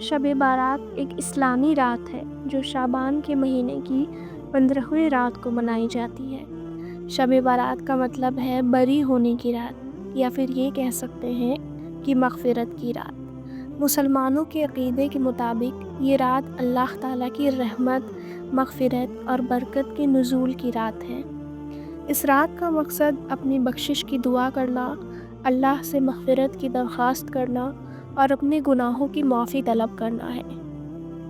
شب بارات ایک اسلامی رات ہے جو شعبان کے مہینے کی 15ویں رات کو منائی جاتی ہے۔ شب بارات کا مطلب ہے بری ہونے کی رات، یا پھر یہ کہہ سکتے ہیں کہ مغفرت کی رات۔ مسلمانوں کے عقیدے کے مطابق یہ رات اللہ تعالیٰ کی رحمت، مغفرت اور برکت کے نزول کی رات ہے۔ اس رات کا مقصد اپنی بخشش کی دعا کرنا، اللہ سے مغفرت کی درخواست کرنا اور اپنے گناہوں کی معافی طلب کرنا ہے۔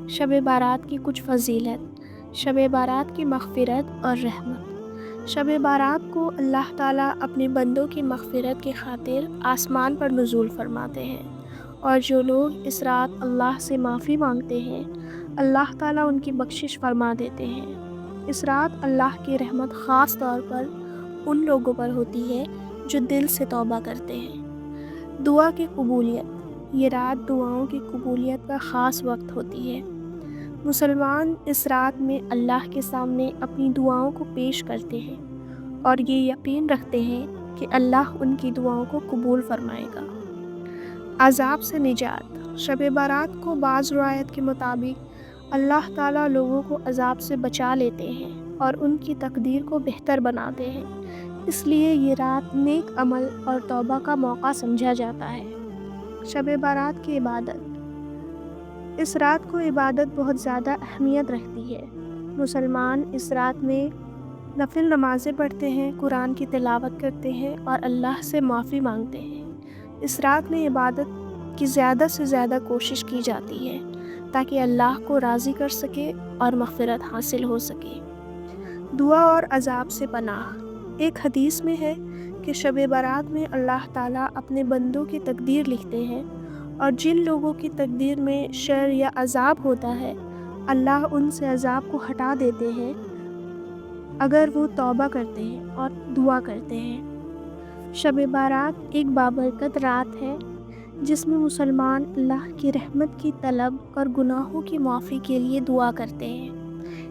شب بارات کی کچھ فضیلت۔ شب بارات کی مغفرت اور رحمت۔ شب بارات کو اللہ تعالیٰ اپنے بندوں کی مغفرت کی خاطر آسمان پر نزول فرماتے ہیں، اور جو لوگ اس رات اللہ سے معافی مانگتے ہیں اللہ تعالیٰ ان کی بخشش فرما دیتے ہیں۔ اس رات اللہ کی رحمت خاص طور پر ان لوگوں پر ہوتی ہے جو دل سے توبہ کرتے ہیں۔ دعا کی قبولیت۔ یہ رات دعاؤں کی قبولیت کا خاص وقت ہوتی ہے۔ مسلمان اس رات میں اللہ کے سامنے اپنی دعاؤں کو پیش کرتے ہیں اور یہ یقین رکھتے ہیں کہ اللہ ان کی دعاؤں کو قبول فرمائے گا۔ عذاب سے نجات۔ شب بارات کو بعض روایت کے مطابق اللہ تعالیٰ لوگوں کو عذاب سے بچا لیتے ہیں اور ان کی تقدیر کو بہتر بناتے ہیں، اس لیے یہ رات نیک عمل اور توبہ کا موقع سمجھا جاتا ہے۔ شب بارات کی عبادت۔ اس رات کو عبادت بہت زیادہ اہمیت رکھتی ہے۔ مسلمان اس رات میں نفل نمازیں پڑھتے ہیں، قرآن کی تلاوت کرتے ہیں اور اللہ سے معافی مانگتے ہیں۔ اس رات میں عبادت کی زیادہ سے زیادہ کوشش کی جاتی ہے تاکہ اللہ کو راضی کر سکے اور مغفرت حاصل ہو سکے۔ دعا اور عذاب سے پناہ۔ ایک حدیث میں ہے کہ شب بارات میں اللہ تعالیٰ اپنے بندوں کی تقدیر لکھتے ہیں، اور جن لوگوں کی تقدیر میں شر یا عذاب ہوتا ہے اللہ ان سے عذاب کو ہٹا دیتے ہیں اگر وہ توبہ کرتے ہیں اور دعا کرتے ہیں۔ شب بارات ایک بابرکت رات ہے جس میں مسلمان اللہ کی رحمت کی طلب اور گناہوں کی معافی کے لیے دعا کرتے ہیں۔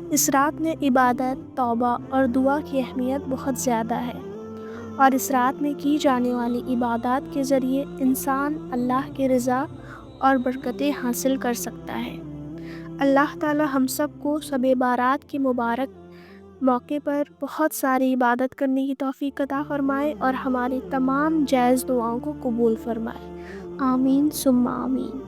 اس رات میں عبادت، توبہ اور دعا کی اہمیت بہت زیادہ ہے، اور اس رات میں کی جانے والی عبادات کے ذریعے انسان اللہ کی رضا اور برکتیں حاصل کر سکتا ہے۔ اللہ تعالی ہم سب کو شب بارات کے مبارک موقع پر بہت ساری عبادت کرنے کی توفیق عطا فرمائے اور ہماری تمام جائز دعاؤں کو قبول فرمائے۔ آمین ثم آمین۔